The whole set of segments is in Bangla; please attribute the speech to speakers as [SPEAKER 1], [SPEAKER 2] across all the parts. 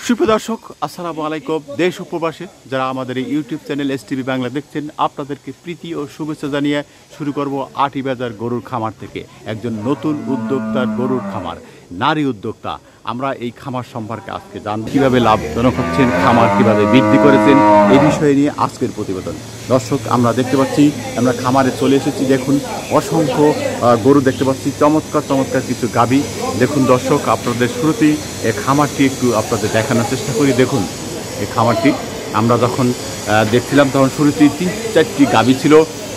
[SPEAKER 1] সুপ্রিয় দর্শক, আসসালামু আলাইকুম। দেশ উপবাসে যারা আমাদের এই ইউটিউব চ্যানেল STV বাংলা দেখছেন, আপনাদেরকে প্রীতি ও শুভেচ্ছা জানিয়ে শুরু করব আটিবাজার গরুর খামার থেকে। একজন নতুন উদ্যোক্তার গরুর খামার, নারী উদ্যোক্তা। আমরা এই খামার সম্পর্কে আজকে জানব, কীভাবে লাভজনক হচ্ছেন, খামার কীভাবে বৃদ্ধি করেছেন, এই বিষয়ে নিয়ে আজকের প্রতিবেদন। দর্শক, আমরা দেখতে পাচ্ছি, আমরা খামারে চলে এসেছি। দেখুন, অসংখ্য গরু দেখতে পাচ্ছি, চমৎকার চমৎকার কিছু গাভী। দেখুন দর্শক, আপনাদের শুরুতেই এই খামারটি একটু আপনাদের দেখানোর চেষ্টা করি। দেখুন এই খামারটি আমরা যখন দেখছিলাম তখন শুরুতেই 3-4টি গাভী ছিল।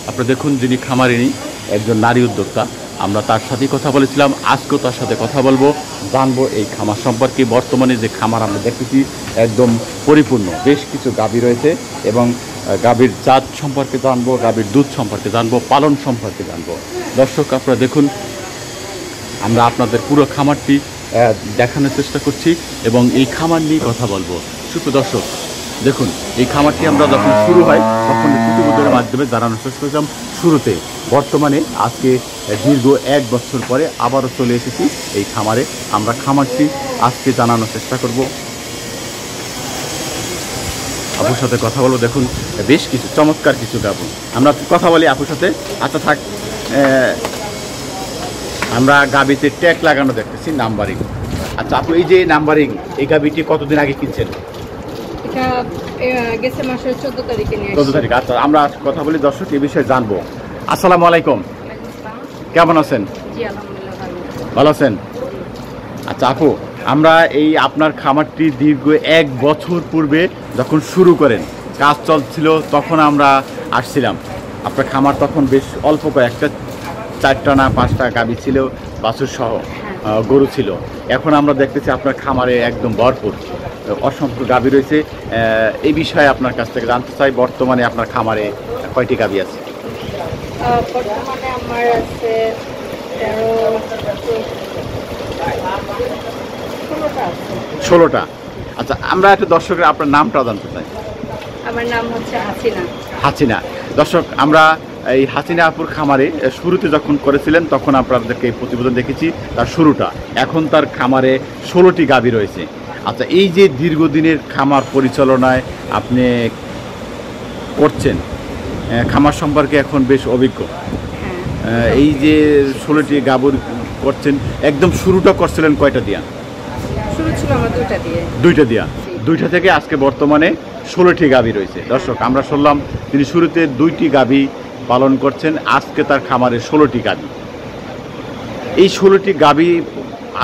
[SPEAKER 1] আপনারা দেখুন, যিনি খামারিনী একজন নারী উদ্যোক্তা, আমরা তার সাথেই কথা বলেছিলাম। আজকেও তার সাথে কথা বলবো, জানবো এই খামার সম্পর্কে। বর্তমানে যে খামার আমরা দেখতেছি একদম পরিপূর্ণ, বেশ কিছু গাভী রয়েছে এবং গাভীর জাত সম্পর্কে জানবো, গাভীর দুধ সম্পর্কে জানবো, পালন সম্পর্কে জানবো। দর্শক, আপনারা দেখুন, আমরা আপনাদের পুরো খামারটি দেখানোর চেষ্টা করছি এবং এই খামার নিয়ে কথা বলবো। সুপ্রিয় দর্শক, দেখুন এই খামারটি আমরা যখন শুরু হয় তখন প্রতিবেদনের মাধ্যমে জানানোর চেষ্টা করছিলাম শুরুতে। বর্তমানে আজকে দীর্ঘ 1 বছর পরে আবারও চলে এসেছি এই খামারে। আমরা খামারটি আজকে জানানোর চেষ্টা করব, আপুর সাথে কথা বলবো। দেখুন বেশ কিছু চমৎকার কিছু গাভী, আমরা কথা বলি আপুর সাথে। আচ্ছা থাক, আমরা গাভীতে ট্যাগ লাগানো দেখতেছি, নাম্বারিং। আচ্ছা আপু, এই যে নাম্বারিং, এই গাভীটি কতদিন আগে কিনছেন?
[SPEAKER 2] এটা গেছে মাসের 14 তারিখে নিয়ে
[SPEAKER 1] 14 তারিখ। আচ্ছা, আমরা কথা বলি দর্শক, এই বিষয়ে জানবো। আসসালামু আলাইকুম, কেমন আছেন?
[SPEAKER 2] জি আলহামদুলিল্লাহ ভালো।
[SPEAKER 1] ভালো আছেন? আচ্ছা আপু, আমরা এই আপনার খামারটি দীর্ঘ 1 বছর পূর্বে যখন শুরু করেন, কাজ চলছিল, তখন আমরা আসছিলাম। আপনার খামার তখন বেশ অল্প কয়েকটা, 4টা না 5টা গাভী ছিল, বাছুর সহ গরু ছিল। এখন আমরা দেখতেছি আপনার খামারে একদম ভরপুর, অসংখ্য গাভী রয়েছে। এই বিষয়ে আপনার কাছ থেকে জানতে চাই, বর্তমানে আপনার খামারে কয়টি গাভী আছে?
[SPEAKER 2] বর্তমানে আমার আছে
[SPEAKER 1] 16টা। আচ্ছা, আমরা একটু দর্শকের আপনার নামটা জানতে চাই।
[SPEAKER 2] আমার নাম হচ্ছে হাসিনা।
[SPEAKER 1] হাসিনা। দর্শক, আমরা এই হাসিনা আপুর খামারে শুরুতে যখন করেছিলেন তখন আপনাদেরকে এই প্রতিবেদন দেখেছি তার শুরুটা। এখন তার খামারে 16টি গাভী রয়েছে। আচ্ছা, এই যে দীর্ঘদিনের খামার পরিচালনায় আপনি করছেন, খামার সম্পর্কে এখন বেশ অভিজ্ঞ। এই যে 16টি গাভী করছেন, একদম শুরুটা করছিলেন কয়টা দিয়া?
[SPEAKER 2] শুরু ছিল আমার 2টা দিয়ে।
[SPEAKER 1] 2টা দিয়া, 2টা থেকে আজকে বর্তমানে 16টি গাভী রয়েছে। দর্শক, আমরা শুনলাম তিনি শুরুতে 2টি গাভী পালন করছেন, আজকে তার খামারে 16টি গাভী। এই 16টি গাভী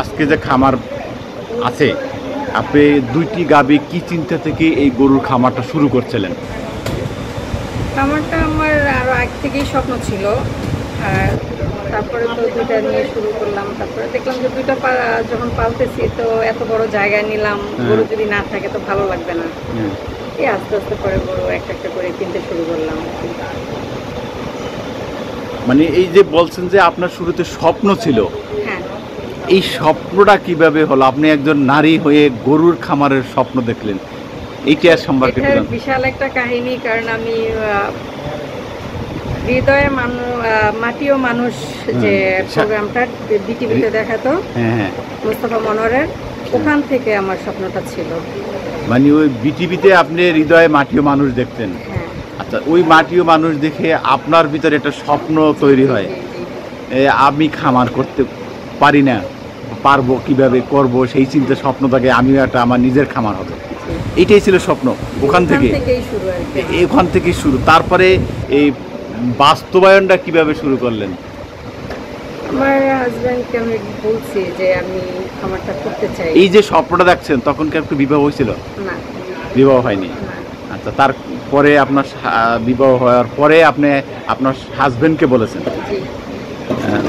[SPEAKER 1] আজকে যে খামার আছে, আপনি 2টি গাভী কি চিন্তা থেকে এই গরুর খামারটা শুরু করছিলেন?
[SPEAKER 2] খামারটা আমার আরো আগ থেকেই স্বপ্ন ছিল, আর তারপরে তো 2টা নিয়ে শুরু করলাম। তারপরে দেখলাম যে 2টা যখন পালতেছি তো এত বড় জায়গায় নিলাম, গরু যদি না থাকে তো ভালো লাগবে না। এই আস্তে আস্তে করে গরু একটা একটা করে কিনতে শুরু করলাম।
[SPEAKER 1] মানে এই যে বলছেন যে আপনার শুরুতে স্বপ্ন ছিল,
[SPEAKER 2] হ্যাঁ,
[SPEAKER 1] এই স্বপ্নটা কিভাবে হলো? আপনি একজন নারী হয়ে গরুর খামারের স্বপ্ন দেখলেন, এইটা সম্পর্কে
[SPEAKER 2] এটা বিশাল একটা কাহিনী। কারণ আমি হৃদয়ে মাটি ও মানুষ যে প্রোগ্রামটা বিটিভিতে দেখাতো, মুস্তাফা মনোহরের, ওখান থেকে আমার স্বপ্নটা ছিল।
[SPEAKER 1] মানে ওই বিটিভিতে আপনি হৃদয়ে মাটি ও মানুষ দেখতেন? আচ্ছা, ওই মাটি ও মানুষ দেখে আপনার ভিতরে একটা স্বপ্ন তৈরি হয়, আমি খামার করতে পারি না, পারবো কিভাবে করব, সেই চিন্তা স্বপ্ন থাকে আমিও একটা আমার নিজের খামার হবে। এটাই ছিল স্বপ্ন, ওখান থেকেই শুরু। তারপরে এই বাস্তবায়নটা কিভাবে শুরু করলেন?
[SPEAKER 2] আমার হাজবেন্ডকে আমি বলছি যে আমি খামারটা করতে চাই।
[SPEAKER 1] এই যে স্বপ্নটা দেখছেন, তখন কি একটু বিবাহ হয়েছিল?
[SPEAKER 2] না,
[SPEAKER 1] বিবাহ হয়নি। আচ্ছা, তারপরে আপনার বিবাহ হওয়ার পরে আপনি আপনার হাজবেন্ডকে বলেছেন?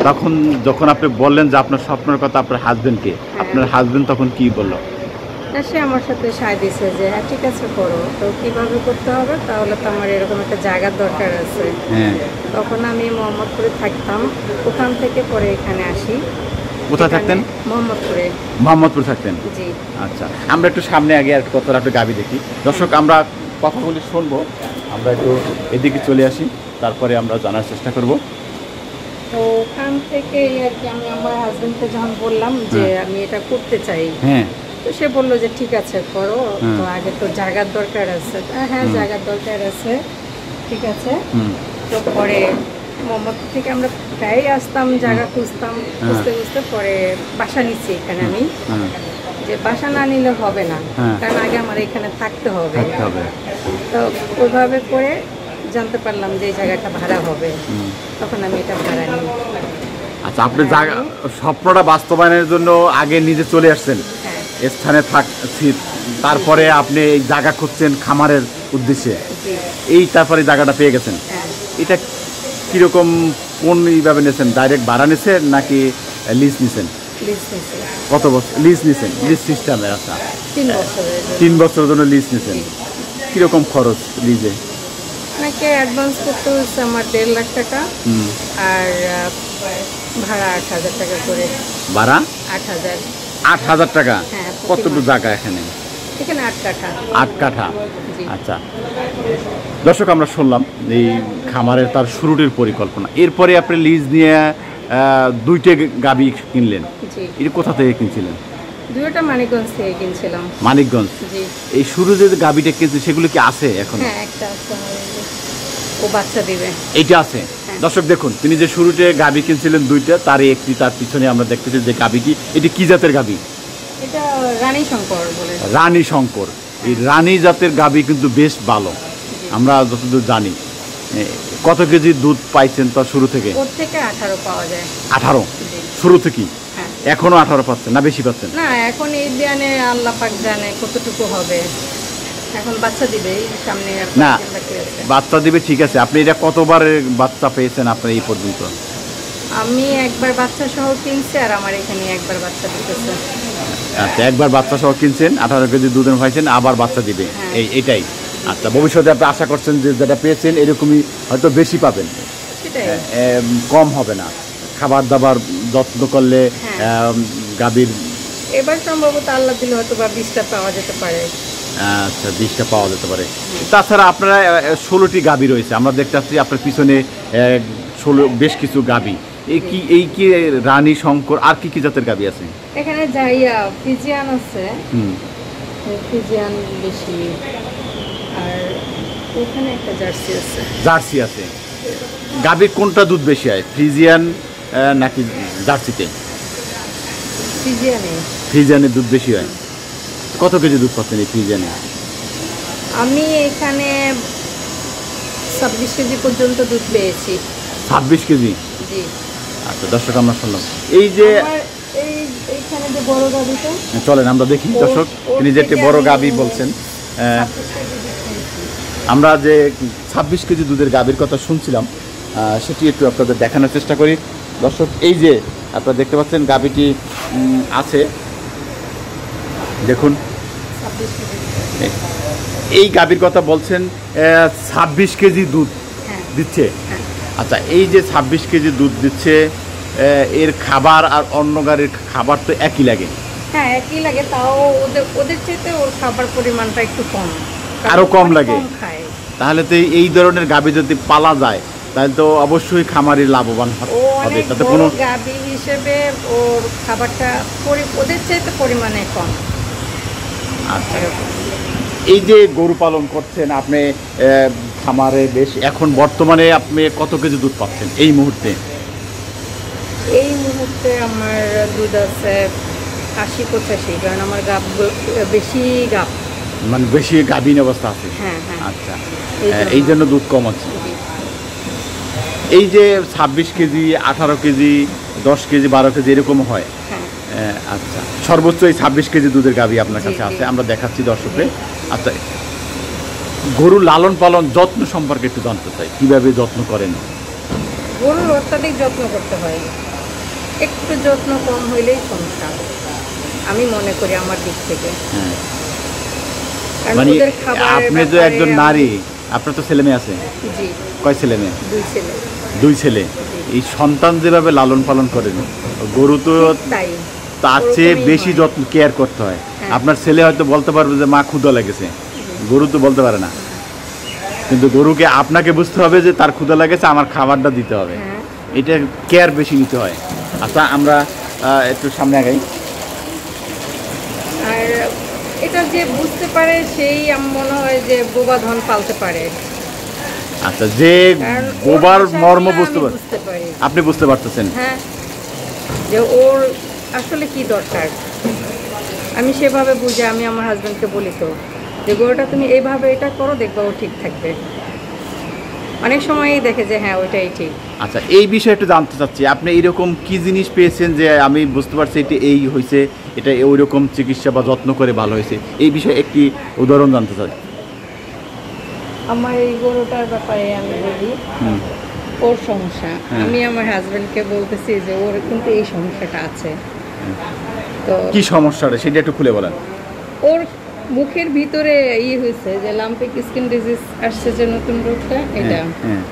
[SPEAKER 1] তখন যখন আপনি বললেন যে আপনার স্বপ্নের কথা আপনার হাজবেন্ডকে, আপনার হাজবেন্ড তখন কি বলল?
[SPEAKER 2] সে আমার সাথে সায় দিছে যে হ্যাঁ ঠিক আছে করো, তো কিভাবে করতে হবে, তাহলে তো আমার এরকম একটা জায়গার দরকার আছে। তখন আমি মোহাম্মদপুরে থাকতাম, ওখান থেকে পরে এখানে আসি।
[SPEAKER 1] কোথায় থাকতেন?
[SPEAKER 2] মোহাম্মদপুরে।
[SPEAKER 1] মোহাম্মদপুর থাকতেন?
[SPEAKER 2] জি।
[SPEAKER 1] আচ্ছা, আমরা একটু সামনে আগে আর কত একটু গাভী দেখি। দর্শক, আমরা কথাগুলি শুনবো, আমরা একটু এদিকে চলে আসি, তারপরে আমরা জানার চেষ্টা করব।
[SPEAKER 2] তো ওখান থেকে আর কি আমি আমার হাজবেন্ডকে যখন বললাম যে আমি এটা করতে চাই, তো সে বললো যে ঠিক আছে করো, তো আগে তো জায়গার দরকার আছে। হ্যাঁ জায়গার দরকার আছে, ঠিক আছে। তো পরে মোহাম্মদপুর থেকে আমরা প্রায় আসতাম, জায়গা খুঁজতাম, খুঁজতে খুঁজতে পরে বাসা নিচ্ছি এখানে আমি, যে বাসা না নিলে হবে না, কারণ আগে আমার এখানে থাকতে হবে। তো ওইভাবে করে জানতে পারলাম যে এই জায়গাটা ভাড়া হবে, তখন আমি এটা ভাড়া নিই।
[SPEAKER 1] আচ্ছা, আপনি জায়গা স্বপ্নটা বাস্তবায়নের জন্য আগে নিজে চলে আসছেন স্থানে থাকছি, তারপরে আপনি এই জায়গা খুঁজছেন খামারের উদ্দেশ্যে, এই তারপরে জায়গাটা পেয়ে গেছেন। এটা কিরকম, কোন এইভাবে নিয়েছেন? ডাইরেক্ট ভাড়া নিয়েছেন নাকি লিজ নিছেন? কত বছর লিজ নিছেন? লিজ সিস্টেমে? আচ্ছা, 3 বছরের জন্য লিজ নিছেন। কিরকম খরচ লিজে?
[SPEAKER 2] অনেকে অ্যাডভান্স করতে হচ্ছে আমার 1.5 লাখ টাকা, আর ভাড়া 8,000 টাকা করে।
[SPEAKER 1] ভাড়া
[SPEAKER 2] 8,000
[SPEAKER 1] টাকা?
[SPEAKER 2] হ্যাঁ।
[SPEAKER 1] কতটুকু জায়গা এখানে?
[SPEAKER 2] এখানে 8 কাঠা।
[SPEAKER 1] 8 কাঠা। আচ্ছা দর্শক, আমরা শুনলাম এই খামারের তার শুরুটির পরিকল্পনা। এরপরে আপনি লিজ নিয়ে 2টে গাভী কিনলেন। এটা কোথা থেকে কিনছিলেন?
[SPEAKER 2] দুইটা মানিকগঞ্জ থেকে কিনছিলাম।
[SPEAKER 1] মানিকগঞ্জ?
[SPEAKER 2] জি।
[SPEAKER 1] এই শুরু যে গাভীটা কিনছে সেগুলো কি আছে এখন?
[SPEAKER 2] হ্যাঁ, একটা আছে, ও বাচ্চা দিবে।
[SPEAKER 1] এইটা আছে? দর্শক দেখুন, তিনি যে শুরুতে গাভী কিনছিলেন 2টা, তার একটি, তার পিছনে আমরা দেখতেছি যে গাভীটি, এটি কি জাতের গাভী?
[SPEAKER 2] এটা রানী শঙ্কর বলে।
[SPEAKER 1] রানী শঙ্কর। এই রানী জাতের গাভী কিন্তু বেশ ভালো, আমরা যতদূর জানি। কত কেজি দুধ পাইছেন তার শুরু থেকে?
[SPEAKER 2] ওর থেকে 18 পাওয়া যায়।
[SPEAKER 1] 18 শুরু থেকেই? এখনো 18 পাচ্ছেন না বেশি পাচ্ছেন?
[SPEAKER 2] না, এখন এই বিয়ানে আল্লাহ পাক জানে কতটুকু হবে। এখন বাচ্চা দিবে সামনে।
[SPEAKER 1] না, বাচ্চা দিবে ঠিক আছে। আপনি এটা কতবার বাচ্চা পেয়েছেন আপনার এই পর্যন্ত?
[SPEAKER 2] আমি একবার বাচ্চা সহ কিনছি, আর আমার এখানে একবার বাচ্চা দিতেছে।
[SPEAKER 1] আচ্ছা, একবার বাচ্চা সহ কিনছেন, 18 কেজি দুধের পাইছেন, আবার বাচ্চা দিবে, এইটাই। আচ্ছা, ভবিষ্যতে আপনি আশা করছেন যে যেটা পেয়েছেন এরকমই হয়তো বেশি পাবেন, কম হবে না। খাবার দাবার যত্ন করলে গাভীর
[SPEAKER 2] এবার সম্ভবত আল্লাহ দিলে হয়তো বা 20টা পাওয়া যেতে পারে।
[SPEAKER 1] আচ্ছা, 20টা পাওয়া যেতে পারে। তাছাড়া আপনারা 16টি গাভী রয়েছে, আমরা দেখতে পাচ্ছি আপনার পিছনে 16 বেশ কিছু গাভী। এই কি রানী শঙ্কর, আর কি কি জাতের গাভী আছে
[SPEAKER 2] এখানে? ফ্রিজিয়ান আছে, ফ্রিজিয়ান বেশি, আর ওখানে একটা জার্সি আছে।
[SPEAKER 1] জার্সি আছে। গাভীর কোনটা দুধ বেশি হয়, ফ্রিজিয়ান নাকি জার্সিতে? ফ্রিজিয়ানের দুধ বেশি হয়। কত কেজি দুধ পাচ্ছেন এই ফ্রিজিয়ানে?
[SPEAKER 2] আমি এখানে 26 কেজি পর্যন্ত দুধ পেয়েছি।
[SPEAKER 1] 26 কেজি?
[SPEAKER 2] জি।
[SPEAKER 1] আচ্ছা দর্শক, আমরা শুনলাম এই যে
[SPEAKER 2] এইখানে যে বড় গাভীটা,
[SPEAKER 1] চলেন আমরা দেখি। দর্শক, তিনি যে বড় গাভী বলছেন, আমরা যে 26 কেজি দুধের গাভীর কথা শুনছিলাম, সেটি একটু আপনাদের দেখানোর চেষ্টা করি। দর্শক, এই যে আপনারা দেখতে পাচ্ছেন গাভীটি আছে, দেখুন এই গাভীর কথা বলছেন, 26 কেজি দুধ দিচ্ছে। আচ্ছা, এই যে 26 কেজি দুধ দিচ্ছে, এর খাবার আর অন্য গাড়ির খাবার তো একই লাগে?
[SPEAKER 2] হ্যাঁ, একই লাগে, তাও ওদের চাইতে ওর খাবার পরিমাণটা একটু কম,
[SPEAKER 1] আরো কম লাগে। তাহলে তো এই ধরনের গাভী যদি পালা যায় তাহলে তো অবশ্যই খামারি লাভবান হবে। তাতে কোনো
[SPEAKER 2] গাভী হিসেবে ওর খাবারটা ওদের চাইতে পরিমাণে কম।
[SPEAKER 1] আচ্ছা, এই যে গরু পালন করছেন আপনি খামারে, বেশ এখন বর্তমানে আপনি কত কেজি দুধ পাচ্ছেন এই মুহূর্তে?
[SPEAKER 2] এই মুহূর্তে আমার দুধ আছে 80-85, কারণ আমার বেশি গাব,
[SPEAKER 1] মানে বেশি গাভীন অবস্থা আছে।
[SPEAKER 2] হ্যাঁ।
[SPEAKER 1] আচ্ছা, এই জন্য দুধ কম আছে। এই যে 26 কেজি, 18 কেজি, 10 কেজি, 12 কেজি এরকম হয়। আচ্ছা, সর্বোচ্চ এই 26 কেজি দুধের গাভী আপনার কাছে আছে, আমরা দেখাচ্ছি দর্শককে। আচ্ছা, গরু লালন পালন যত্ন সম্পর্কে একটু জানতে চাই, কিভাবে যত্ন করেন?
[SPEAKER 2] গরুর অত্যাধিক যত্ন করতে হয়, একটু যত্ন কম হইলেই সমস্যা আমি মনে করি আমার দিক থেকে।
[SPEAKER 1] মানে আপনি তো একজন নারী, আপনার তো ছেলে মেয়ে আছে?
[SPEAKER 2] জি।
[SPEAKER 1] কয় ছেলে মেয়ে?
[SPEAKER 2] 2 ছেলে।
[SPEAKER 1] 2 ছেলে। এই সন্তান যেভাবে লালন পালন করেন, গরু তো তার চেয়ে বেশি যত্ন কেয়ার করতে হয়। আপনার ছেলে হয়তো বলতে পারবে যে মা ক্ষুধা লেগেছে, গরু তো বলতে পারে না, কিন্তু গরুকে আপনাকে বুঝতে হবে যে তার ক্ষুধা লেগেছে, আমার খাবারটা দিতে হবে, এটা কেয়ার বেশি নিতে হয়। আচ্ছা, আমরা একটু সামনে আগাই।
[SPEAKER 2] আর এটা যে বুঝতে পারে সেই আমার মনে হয় যে বোবা ধন পালতে পারে।
[SPEAKER 1] আচ্ছা, যে
[SPEAKER 2] কারণ ওর
[SPEAKER 1] বোবার
[SPEAKER 2] ভাষা
[SPEAKER 1] মর্ম
[SPEAKER 2] দিয়ে
[SPEAKER 1] বুঝতে
[SPEAKER 2] আমি বুঝতে পারি।
[SPEAKER 1] আপনি বুঝতে পারতেছেন?
[SPEAKER 2] হ্যাঁ, যে ওর আসলে কি দরকার আমি সেভাবে বুঝে আমি আমার হাজব্যান্ডকে বলি তো যে গরুটা তুমি এইভাবে এটা করো, দেখবা ও ঠিক থাকবে। অনেক সময়ই দেখে যে হ্যাঁ ওইটাই ঠিক।
[SPEAKER 1] আচ্ছা, এই বিষয়ে একটু জানতে চাচ্ছি, আপনি এরকম কি জিনিস পেয়েছেন যে আমি বুঝতে পারছি এটা এই হয়েছে, এটা ওই রকম চিকিৎসা বা যত্ন করে ভালো হয়েছে, এই বিষয়ে একটি উদাহরণ জানতে চাই।
[SPEAKER 2] আমার এই গরুটার ব্যাপারে আমি বলি,
[SPEAKER 1] হুম।
[SPEAKER 2] ওর সমস্যা আমি আমার হাজব্যান্ডকে বলতেছি যে ওর কিন্তু এই সমস্যাটা আছে। তো
[SPEAKER 1] কি সমস্যাটা সেটা একটু খুলে বলেন।
[SPEAKER 2] ওর মুখের ভিতরে হয়েছে যে লাম্পিক স্কিন ডিজিজ আসছে, যে নতুন রোগটা এটা।
[SPEAKER 1] হ্যাঁ।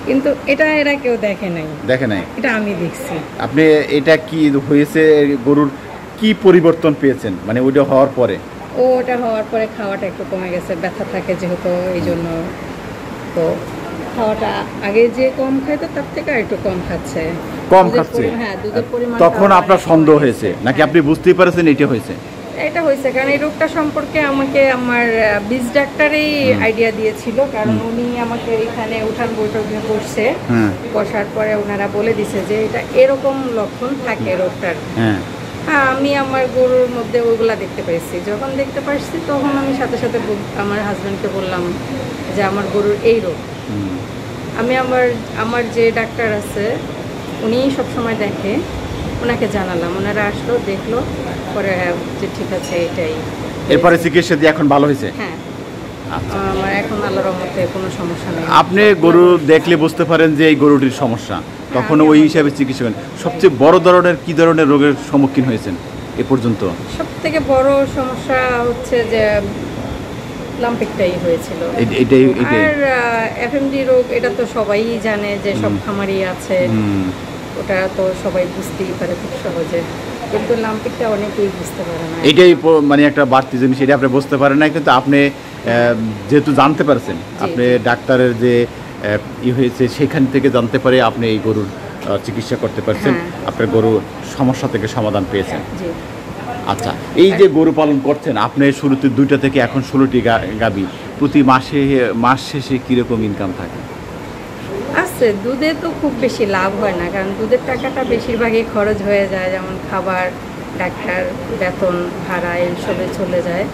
[SPEAKER 2] কিন্তু এটা এরা কেউ দেখে নাই,
[SPEAKER 1] দেখে নাই?
[SPEAKER 2] এটা আমি দেখছি।
[SPEAKER 1] আপনি এটা কি হয়েছে, গরুর কি পরিবর্তন পেয়েছেন মানে ওইটা হওয়ার পরে?
[SPEAKER 2] ওটা হওয়ার পরে খাওয়াটা একটু কমে গেছে, ব্যথা থাকে যেহেতু এই জন্য। তো খাওয়াটা আগে যে কম খাইতো তার থেকে একটু কম খাচ্ছে।
[SPEAKER 1] কম
[SPEAKER 2] দুধের
[SPEAKER 1] খাচ্ছে?
[SPEAKER 2] হ্যাঁ, দুধের পরিমাণ
[SPEAKER 1] তখন আপনার সন্দেহ হয়েছে নাকি আপনি বুঝতেই পারছেন এটা হয়েছে?
[SPEAKER 2] এটা হয়েছে কারণ এই রোগটা সম্পর্কে আমাকে আমার বীজ ডাক্তারই আইডিয়া দিয়েছিল। কারণ উনি আমাকে এখানে উঠান বৈঠক করছে, বসার পরে ওনারা বলে দিছে যে এটা এরকম লক্ষণ থাকে রোগটার। হ্যাঁ, আমি আমার গরুর মধ্যে ওইগুলা দেখতে পেয়েছি। যখন দেখতে পাচ্ছি তখন আমি সাথে সাথে আমার হাজব্যান্ডকে বললাম যে আমার গরুর এই রোগ। আমি আমার যে ডাক্তার আছে উনি সবসময় দেখে, ওনাকে জানালাম, ওনারা আসলো দেখলো পরে যে ঠিক আছে এটাই।
[SPEAKER 1] এরপরে চিকিৎসা দিয়ে এখন ভালো হয়েছে?
[SPEAKER 2] হ্যাঁ, আমার এখন আল্লাহর রহমতে কোনো সমস্যা নেই।
[SPEAKER 1] আপনি গরু দেখলে বুঝতে পারেন যে এই গরুটির সমস্যা, তখন ওই হিসাবে চিকিৎসা করেন। সবচেয়ে বড় ধরনের কি ধরনের রোগের সম্মুখীন হয়েছেন এ পর্যন্ত?
[SPEAKER 2] সব থেকে বড় সমস্যা হচ্ছে যে লাম্পিকটাই হয়েছিল। আর এফএমডি রোগ এটা তো সবাই জানে যে সব খামারই আছে, ওটা তো সবাই বুঝতেই পারে খুব সহজে, কিন্তু লাম্পিকটা অনেকেই বুঝতে পারে না।
[SPEAKER 1] এটাই মানে একটা বাড়তি জিনিস, এটা আপনি বুঝতে পারেন না, কিন্তু আপনি যেহেতু জানতে পারছেন, আপনি ডাক্তারের যে হয়েছে সেখান থেকে জানতে পারে আপনি এই গরুর চিকিৎসা করতে পারছেন, আপনার গরুর সমস্যা থেকে সমাধান পেয়েছেন। আচ্ছা, এই যে গরু পালন করছেন আপনি শুরুতে 2টা থেকে এখন 16টি গাভী, প্রতি মাস শেষে কীরকম ইনকাম থাকে?
[SPEAKER 2] আছে, দুধে তো খুব বেশি লাভ হয় না, কারণ দুধের টাকাটা বেশিরভাগই খরচ হয়ে যায়, যেমন খাবার, ডাক্তার, বেতন, ভাড়া এইসবে চলে যায়।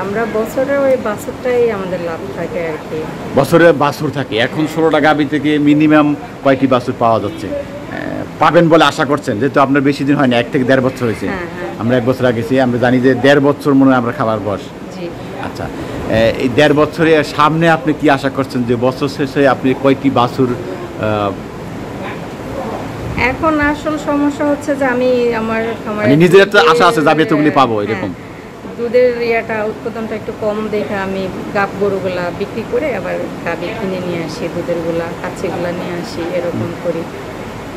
[SPEAKER 2] আমরা বছরে ওই বাছুরটাই আমাদের লাভ থাকে আর কি।
[SPEAKER 1] বছরে বাছুর থাকে। এখন 16টা গাভী থেকে মিনিমাম কয়টি বাছুর পাওয়া যাচ্ছে পাবেন বলে আশা করছেন? যেহেতু আপনার বেশি দিন হয় না, 1 থেকে 1.5 বছর হয়েছে। আমরা 1 বছর আগেছি, আমরা জানি যে 1.5 বছর মনে হয় আমরা খাবার বয়স। আচ্ছা, এই 1.5 বছরে সামনে আপনি কি আশা করছেন যে বছর শেষে আপনি কয়টি বাছুর?
[SPEAKER 2] এখন আসল সমস্যা হচ্ছে যে আমি আমার খামারে
[SPEAKER 1] নিজের একটা আশা আছে যাবে এতগুলি পাবো এরকম।
[SPEAKER 2] দুধের উৎপাদনটা একটু কম দেখে আমি গাব গরুগুলা বিক্রি করে আবার গাবি কিনে নিয়ে আসি, দুধের গুলা কাচ্চিগুলা নিয়ে আসি, এরকম করি।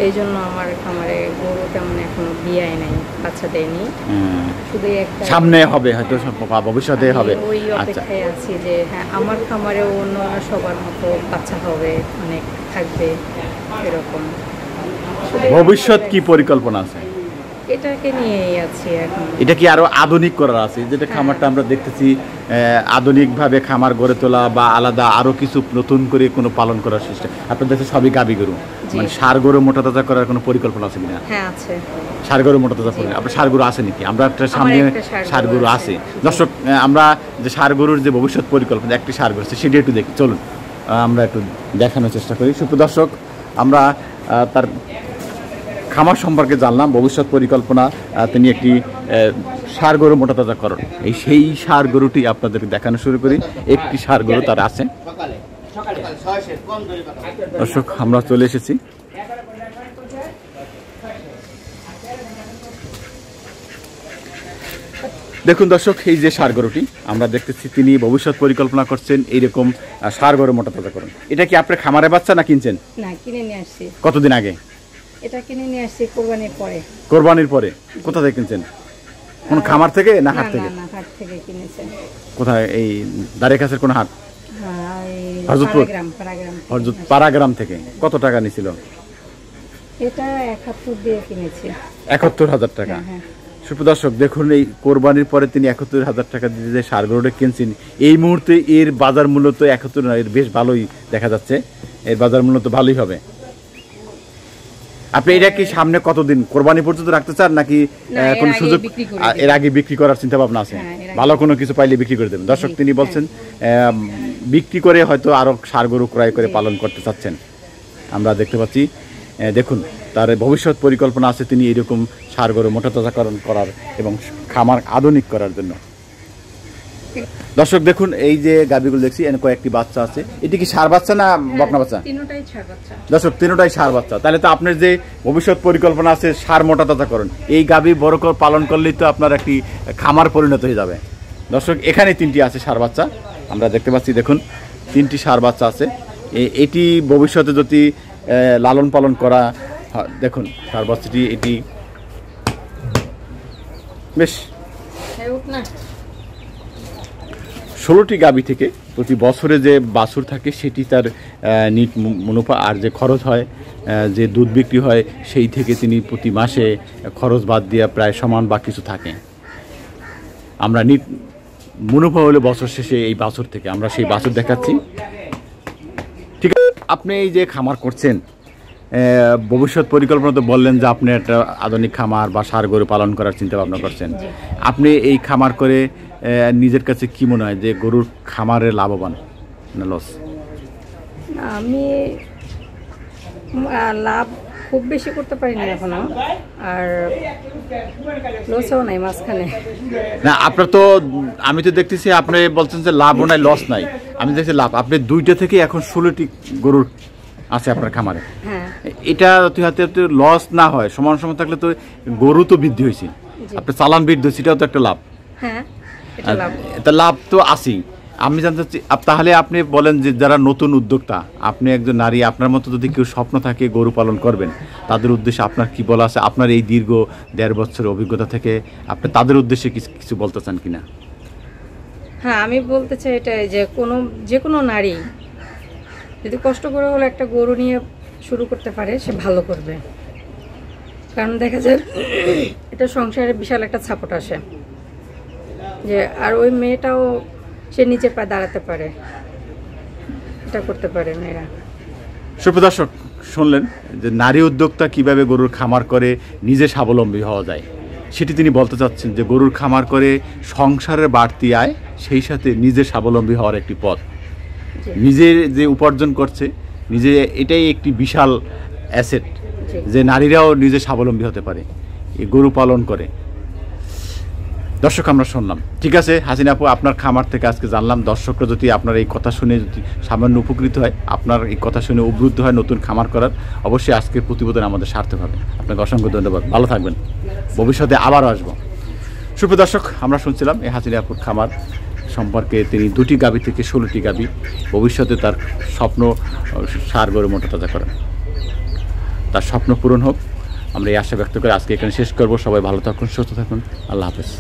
[SPEAKER 2] এই জন্য আমার খামারে গরু তেমন এখনো বিয়ায় নাই, বাচ্চা দেয়নি, শুধু একটা
[SPEAKER 1] সামনে হবে হয়তো ভবিষ্যতে হবে।
[SPEAKER 2] ওই অপেক্ষায় আছি যে হ্যাঁ আমার খামারে অন্য সবার মতো বাচ্চা হবে, অনেক থাকবে এরকম।
[SPEAKER 1] ভবিষ্যৎ কি পরিকল্পনা আছে?
[SPEAKER 2] এটাকে নিয়েই আছি এখন।
[SPEAKER 1] এটা কি আরো আধুনিক করার আছে? যেটা খামারটা আমরা দেখতেছি আধুনিকভাবে খামার গড়ে তোলা বা আলাদা আরো কিছু নতুন করে কোনো পালন করার চেষ্টা? আপনার দেশে সবই গাবি গরু, মানে ষাঁড় গরু মোটা তাজা করার কোনো পরিকল্পনা আছে কিনা?
[SPEAKER 2] হ্যাঁ আছে,
[SPEAKER 1] ষাঁড় গরু মোটা তাজা করেন। আপনার ষাঁড় গরু আছে নাকি? আমরা একটা সামনে ষাঁড় গরু আছে। দর্শক, আমরা যে ষাঁড় গরুর যে ভবিষ্যৎ পরিকল্পনা, একটি ষাঁড় গরু সেটা একটু দেখি, চলুন আমরা একটু দেখানোর চেষ্টা করি। সুপ্রদর্শক, আমরা তার খামার সম্পর্কে জানলাম, ভবিষ্যৎ পরিকল্পনা, তিনি একটি ষাঁড় গরু মোটা তাজাকরণ, সেই ষাঁড় গরুটি আপনাদেরকে দেখানো শুরু করি। একটি ষাঁড় গরু তার আছে। দর্শক, আমরা চলে এসেছি। দেখুন দর্শক, এই যে ষাঁড় গরুটি আমরা দেখতেছি, তিনি ভবিষ্যৎ পরিকল্পনা করছেন এইরকম ষাঁড় গরু মোটা তাজাকরণ। এটা কি আপনার খামারে বাচ্চা না কিনছেন?
[SPEAKER 2] না, কিনে নিয়ে আসছি।
[SPEAKER 1] কতদিন আগে?
[SPEAKER 2] এটা কিনে নিয়ে আসছি কোরবানির পরে।
[SPEAKER 1] কোরবানির পরে? কোথা থেকে কিনছেন? কোন খামার থেকে না হাট থেকে?
[SPEAKER 2] না, হাট থেকে কিনেছেন।
[SPEAKER 1] কোথায়? এই দাঁড়িয়ে কাছের কোন হাট?
[SPEAKER 2] হ্যাঁ,
[SPEAKER 1] হরজতপুর,
[SPEAKER 2] হরজত
[SPEAKER 1] পাড়াগ্রাম থেকে। কত টাকা নিছিল?
[SPEAKER 2] এটা 71 দিয়ে কিনেছি।
[SPEAKER 1] 71,000 টাকা। সুপ্রদর্শক দেখুন, এই কোরবানির পরে তিনি 71,000 টাকা দিয়ে যে ষাঁড় গরুটা কিনছেন, এই মুহূর্তে এর বাজার মূল্য তো 71 না, এর বেশ ভালোই দেখা যাচ্ছে, এর বাজার মূল্য তো ভালোই হবে। আপনি এটা কি সামনে কতদিন কোরবানি পর্যন্ত রাখতে চান, নাকি কোনো সুযোগ এর আগে বিক্রি করার চিন্তা ভাবনা আছে? ভালো কোনো কিছু পাইলে বিক্রি করে দেবেন। দর্শক তিনি বলছেন বিক্রি করে হয়তো আরো ষাঁড় গরু ক্রয় করে পালন করতে চাচ্ছেন, আমরা দেখতে পাচ্ছি। দেখুন তার ভবিষ্যৎ পরিকল্পনা আছে, তিনি এইরকম ষাঁড় গরু মোটা তাজাকরণ করার এবং খামার আধুনিক করার জন্য। দর্শক দেখুন, এই যে গাভীগুলো দেখছি এখানে কয়েকটি বাচ্চা আছে, এটি কি ষাঁড় বাচ্চা না বকনা বাচ্চা?
[SPEAKER 2] তিনটাই ষাঁড় বাচ্চা। দর্শক
[SPEAKER 1] তিনটাই ষাঁড় বাচ্চা। তাহলে তো আপনার যে ভবিষ্যৎ পরিকল্পনা আছে ষাঁড় মোটা তাজাকরণ, এই গাভী বড় করে পালন করলেই তো আপনার একটি খামার পরিণত হয়ে যাবে। দর্শক এখানে 3টি আছে ষাঁড় বাচ্চা, আমরা দেখতে পাচ্ছি। দেখুন 3টি ষাঁড় বাচ্চা আছে। এটি ভবিষ্যতে যদি লালন পালন করা, দেখুন ষাঁড় বাচ্চাটি এটি বেশ 16টি গাভী থেকে প্রতি বছরে যে বাছুর থাকে সেটি তার নিট মুনাফা, আর যে খরচ হয়, যে দুধ বিক্রি হয় সেই থেকে তিনি প্রতি মাসে খরচ বাদ দিয়ে প্রায় সমান বা কিছু থাকে। আমরা নিট মুনাফা হলে বছর শেষে এই বাছুর থেকে আমরা সেই বাছুর দেখাচ্ছি। ঠিক আছে, আপনি এই যে খামার করছেন, ভবিষ্যৎ পরিকল্পনা তো বললেন যে আপনি একটা আধুনিক খামার বা ষাঁড় গরু পালন করার চিন্তা ভাবনা করছেন। আপনি এই খামার করে নিজের কাছে কি মনে হয় যে গরুর খামারে লাভবান না লস?
[SPEAKER 2] আমি লাভ খুব বেশি করতে পারি না এখনো, আর লসও নাই মাঝখানে।
[SPEAKER 1] না আপনার তো, আমি তো দেখতেছি আপনি বলছেন যে লাভও নাই লস নাই, আমি দেখছি লাভ। আপনি 2টা থেকে এখন 16টি গরুর আছে আপনার খামারে।
[SPEAKER 2] হ্যাঁ,
[SPEAKER 1] এটা হাতে লস না হয়, সমান সমান থাকলে তো গরু তো বৃদ্ধি হয়েছে, আপনার চালান বৃদ্ধি হয়েছে, এটাও তো একটা লাভ।
[SPEAKER 2] হ্যাঁ
[SPEAKER 1] এটা লাভ তো আছেই। আমি জানতে চাচ্ছি তাহলে আপনি বলেন যে যারা নতুন উদ্যোক্তা, আপনি একজন নারী, আপনার মতো যদি কেউ স্বপ্ন থাকে গরু পালন করবেন, তাদের উদ্দেশ্যে আপনার কি বলা আছে? আপনার এই দীর্ঘ 1.5 বছরের অভিজ্ঞতা থেকে আপনি তাদের উদ্দেশ্যে কিছু বলতে চান কিনা?
[SPEAKER 2] হ্যাঁ, আমি বলতে চাই এটাই যে কোনো নারী যদি কষ্ট করে হলে একটা গরু নিয়ে শুরু করতে পারে, সে ভালো করবে। কারণ দেখা যায় এটা সংসারে বিশাল একটা সাপোর্ট আসে, যে আর ওই মেয়েটাও সে নিজের পায়ে দাঁড়াতে পারে, এটা করতে পারে মেয়েরা।
[SPEAKER 1] সুপ্রদর্শক শুনলেন যে নারী উদ্যোক্তা কিভাবে গরুর খামার করে নিজে স্বাবলম্বী হওয়া যায়, সেটি তিনি বলতে চাচ্ছেন যে গরুর খামার করে সংসারের বাড়তি আয়, সেই সাথে নিজে স্বাবলম্বী হওয়ার একটি পথ। নিজের যে উপার্জন করছে নিজে, এটাই একটি বিশাল অ্যাসেট, যে নারীরাও নিজে স্বাবলম্বী হতে পারে এই গরু পালন করে। দর্শক আমরা শুনলাম, ঠিক আছে হাসিনা আপু, আপনার খামার থেকে আজকে জানলাম। দর্শকরা যদি আপনার এই কথা শুনে যদি সামান্য উপকৃত হয়, আপনার এই কথা শুনে উদ্বুদ্ধ হয় নতুন খামার করার, অবশ্যই আজকের প্রতিবেদন আমাদের সার্থক হবে। আপনাকে অসংখ্য ধন্যবাদ, ভালো থাকবেন, ভবিষ্যতে আবারও আসবো। সুপ্রিয় দর্শক, আমরা শুনছিলাম এই হাসিনা আপুর খামার সম্পর্কে। তিনি 2টি গাভী থেকে 16টি গাভী, ভবিষ্যতে তার স্বপ্ন ষাঁড় গরু মোটা তাজা করেন, তার স্বপ্ন পূরণ হোক, আমরা এই আশা ব্যক্ত করে আজকে এখানে শেষ করব। সবাই ভালো থাকুন, সুস্থ থাকুন, আল্লাহ হাফেজ।